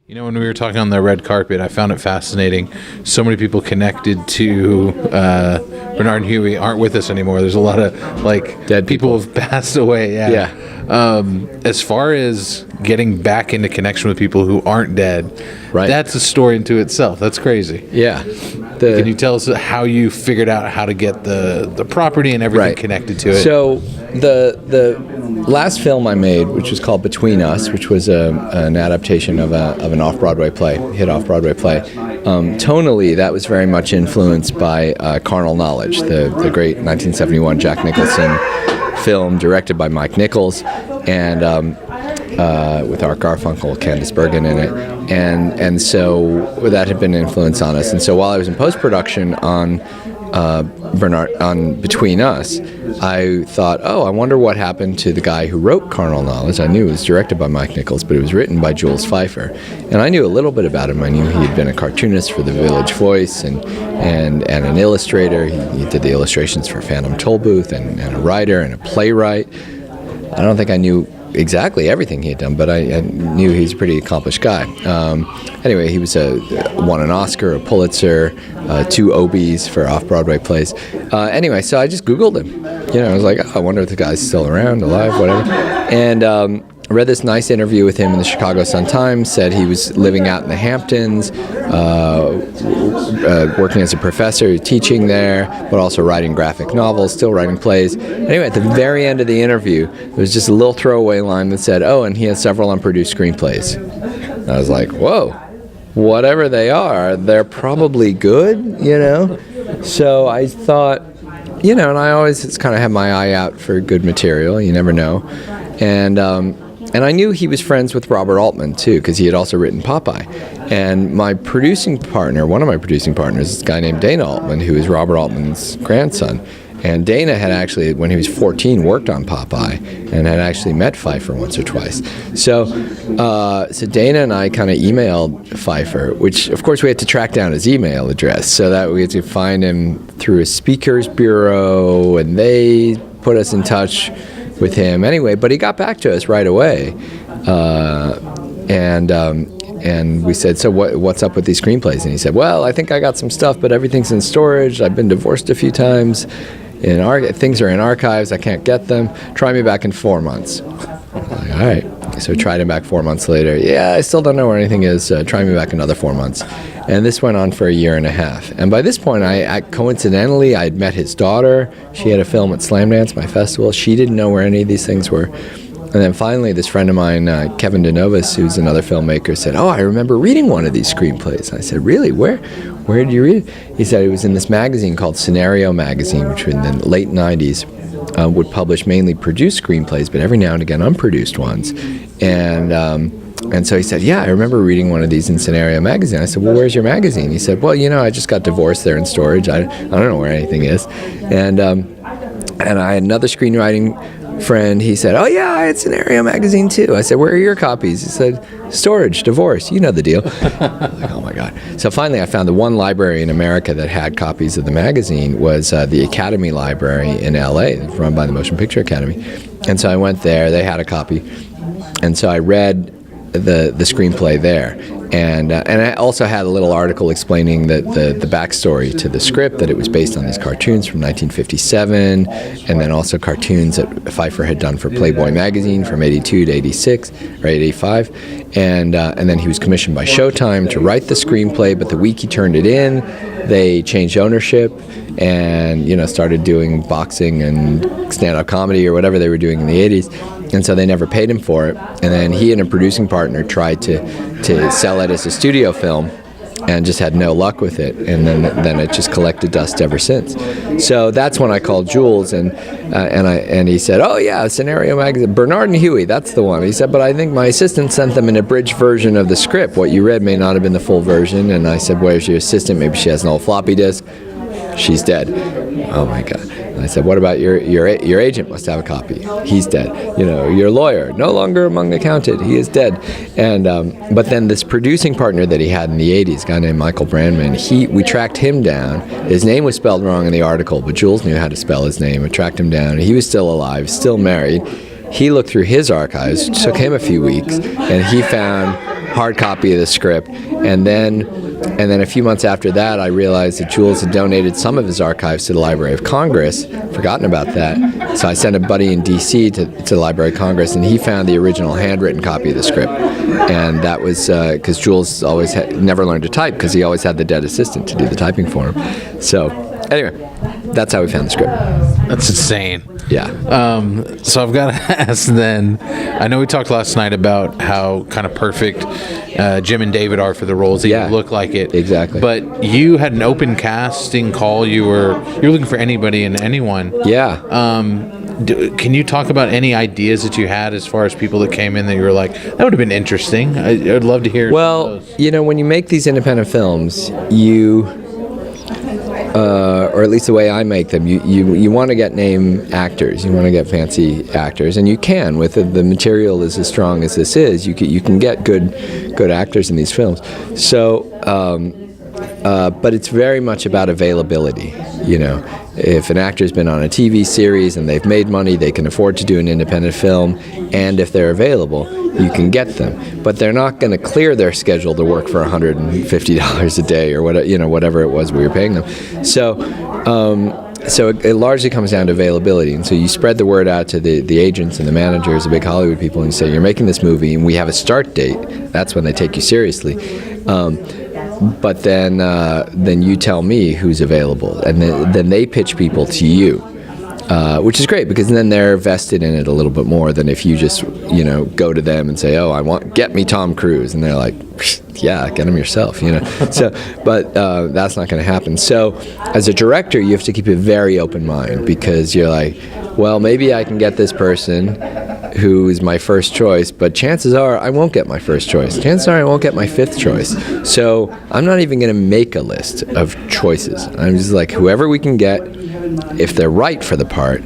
You know, when we were talking on the red carpet, I found it fascinating. So many people connected to Bernard and Huey aren't with us anymore. There's a lot of, like, dead people have passed away. Yeah. As far as getting back into connection with people who aren't dead, right, that's a story into itself. That's crazy. Yeah. Can you tell us how you figured out how to get the property and everything connected to it? So the last film I made, which was called Between Us, which was an adaptation of an off-Broadway play, hit off-Broadway play, tonally that was very much influeed by Carnal Knowledge, the great 1971 Jack Nicholson film directed by Mike Nichols, and with Art Garfunkel, Candice Bergen in it, and so that had been an influence on us. And so while I was in post-production on Bernard on Between Us, I thought, I wonder what happened to the guy who wrote Carnal Knowledge. I knew it was directed by Mike Nichols, but it was written by Jules Feiffer, and I knew a little bit about him. I knew he had been a cartoonist for the Village Voice and an illustrator. He did the illustrations for Phantom Tollbooth and a writer and a playwright. I don't think I knew exactly everything he had done, but I knew he's a pretty accomplished guy. Anyway, he was won an Oscar, a Pulitzer, 2 Obies for off-Broadway plays. Anyway, so I just Googled him. I was like, I wonder if the guy's still around, alive, whatever. And I read this nice interview with him in the Chicago Sun-Times, said he was living out in the Hamptons, working as a professor, teaching there, but also writing graphic novels, still writing plays. Anyway, at the very end of the interview, there was just a little throwaway line that said, and he has several unproduced screenplays. And I was like, whoa, whatever they are, they're probably good, So I thought, and I always kind of have my eye out for good material, you never know. And I knew he was friends with Robert Altman, too, because he had also written Popeye. And one of my producing partners, is a guy named Dana Altman, who is Robert Altman's grandson. And Dana had actually, when he was 14, worked on Popeye and had actually met Feiffer once or twice. So Dana and I kind of emailed Feiffer, which, of course, we had to track down his email address so that we had to find him through a speakers bureau, and they put us in touch with him anyway, but he got back to us right away, and we said, so what's up with these screenplays? And he said, well, I think I got some stuff, but everything's in storage. I've been divorced a few times. Things are in archives. I can't get them. Try me back in 4 months. I'm like, all right. So I tried him back 4 months later. Yeah, I still don't know where anything is. Try me back another 4 months. And this went on for a year and a half. And by this point, I coincidentally, I'd met his daughter. She had a film at Slamdance, my festival. She didn't know where any of these things were. And then finally, this friend of mine, Kevin DeNovis, who's another filmmaker, said, I remember reading one of these screenplays. And I said, really? Where did you read it? He said it was in this magazine called Scenario Magazine, which in the late 90s would publish mainly produced screenplays, but every now and again unproduced ones. And so he said, I remember reading one of these in Scenario Magazine. I said, well, where's your magazine? He said, well, I just got divorced. They're in storage. I don't know where anything is. And I had another screenwriting friend. He said, I had Scenario Magazine too. I said, where are your copies? He said, storage, divorce. You know the deal. I'm like, oh my God. So finally I found the one library in America that had copies of the magazine was the Academy Library in LA, run by the Motion Picture Academy. And so I went there. They had a copy. And so I read the screenplay there, and I also had a little article explaining the backstory to the script, that it was based on these cartoons from 1957, and then also cartoons that Feiffer had done for Playboy magazine from 82 to 86 or 85, and then he was commissioned by Showtime to write the screenplay, but the week he turned it in, they changed ownership and started doing boxing and stand-up comedy or whatever they were doing in the 80s. And so they never paid him for it. And then he and a producing partner tried to sell it as a studio film and just had no luck with it. And then it just collected dust ever since. So that's when I called Jules, and he said, Scenario Magazine, Bernard and Huey, that's the one. He said, but I think my assistant sent them an abridged version of the script. What you read may not have been the full version. And I said, where's your assistant? Maybe she has an old floppy disk. She's dead. Oh my God. And I said, what about your agent? Must have a copy. He's dead. Your lawyer, no longer among the counted. He is dead. And but then this producing partner that he had in the 80s, a guy named Michael Brandman, we tracked him down. His name was spelled wrong in the article, but Jules knew how to spell his name. We tracked him down. He was still alive, still married. He looked through his archives, it took him a few weeks, and he found hard copy of the script, and then a few months after that, I realized that Jules had donated some of his archives to the Library of Congress. Forgotten about that, so I sent a buddy in D.C. to the Library of Congress, and he found the original handwritten copy of the script, and that was because Jules always never learned to type because he always had the dead assistant to do the typing for him. So anyway, that's how we found the script. That's insane. Yeah. So I've got to ask then, I know we talked last night about how kind of perfect Jim and David are for the roles. They look like it. Exactly. But you had an open casting call. You're looking for anybody and anyone. Yeah. Can you talk about any ideas that you had as far as people that came in that you were like, that would have been interesting? I'd love to hear. Well, when you make these independent films, or at least the way I make them, you want to get name actors, you want to get fancy actors, and you can with the material is as strong as this is. You can get good actors in these films. So, but it's very much about availability. If an actor's been on a TV series and they've made money, they can afford to do an independent film, and if they're available, you can get them. But they're not going to clear their schedule to work for $150 a day or whatever it was we were paying them. So it largely comes down to availability, and so you spread the word out to the agents and the managers, the big Hollywood people, and you say, you're making this movie, and we have a start date. That's when they take you seriously. But then you tell me who's available, and then they pitch people to you, which is great because then they're vested in it a little bit more than if you just go to them and say, get me Tom Cruise, and they're like, yeah, get him yourself, So, but that's not going to happen. So, as a director, you have to keep a very open mind because you're like, well, maybe I can get this person who is my first choice, but chances are I won't get my first choice. Chances are I won't get my fifth choice. So I'm not even going to make a list of choices. I'm just like, whoever we can get, if they're right for the part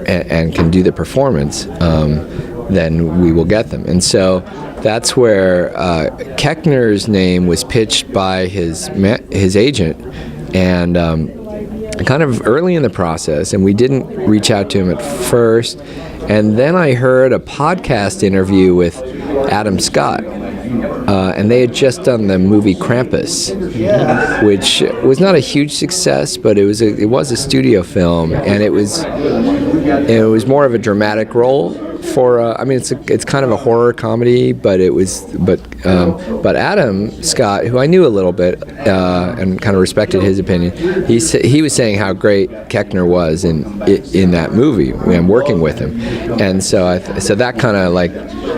and can do the performance, then we will get them. And so that's where Keckner's name was pitched by his agent, and kind of early in the process, and we didn't reach out to him at first. And then I heard a podcast interview with Adam Scott, and they had just done the movie Krampus, which was not a huge success, but it was a studio film, and it was more of a dramatic role for. It's kind of a horror comedy, but Adam Scott, who I knew a little bit and kind of respected his opinion, he was saying how great Keckner was in that movie and working with him, and so that kind of like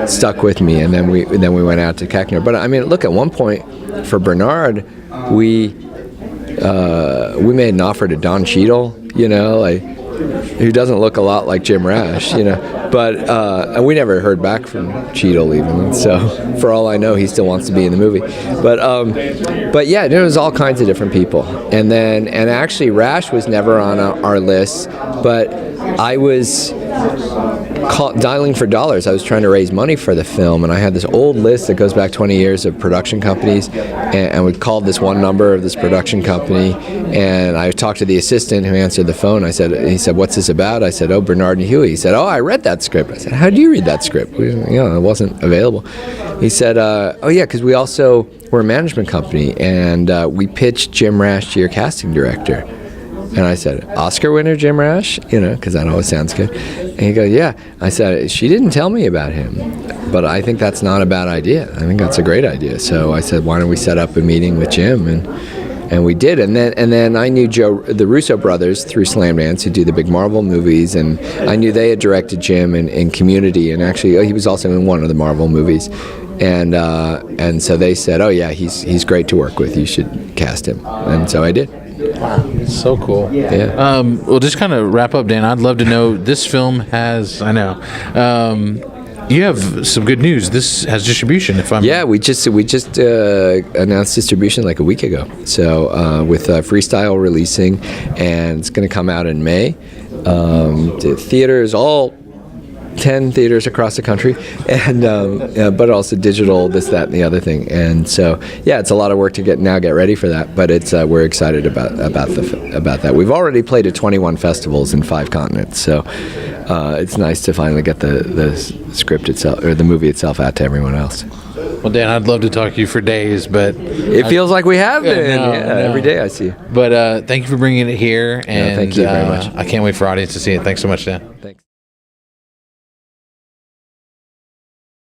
stuck with me, and then we went out to Keckner. But look, at one point for Bernard, we made an offer to Don Cheadle, who doesn't look a lot like Jim Rash, but and we never heard back from Cheadle even. So for all I know, he still wants to be in the movie. But yeah, there was all kinds of different people, and actually Rash was never on our list, but I was dialing for dollars. I was trying to raise money for the film, and I had this old list that goes back 20 years of production companies, and we called this one number of this production company, and I talked to the assistant who answered the phone. He said, "What's this about?" I said, "Oh, Bernard and Huey." He said, "Oh, I read that script." I said, "How did you read that script?" It wasn't available. He said, "Oh yeah, because we're a management company, and we pitched Jim Rash to your casting director." And I said, "Oscar winner Jim Rash?" Because that always sounds good. And he goes, "Yeah." I said, "She didn't tell me about him, but I think that's not a bad idea. I think that's a great idea." So I said, "Why don't we set up a meeting with Jim?" And we did. And then I knew the Russo brothers through Slamdance, who do the big Marvel movies, and I knew they had directed Jim in Community, and actually he was also in one of the Marvel movies. And so they said, "Oh yeah, he's great to work with. You should cast him." And so I did. Wow, so cool. Yeah. Well, just kind of wrap up, Dan. I'd love to know, this film has, you have some good news. This has distribution. We just announced distribution like a week ago. So with Freestyle releasing, and it's going to come out in May. The theaters, all 10 theaters across the country, and but also digital, this, that, and the other thing. And so, yeah, it's a lot of work to get ready for that. But it's we're excited about that. We've already played at 21 festivals in 5 continents. So it's nice to finally get the script itself, or the movie itself, out to everyone else. Well, Dan, I'd love to talk to you for days, but It feels like we have been. no, Yeah, no. every day I see you. But thank you for bringing it here, and thank you very much. I can't wait for our audience to see it. Thanks so much, Dan. Thanks.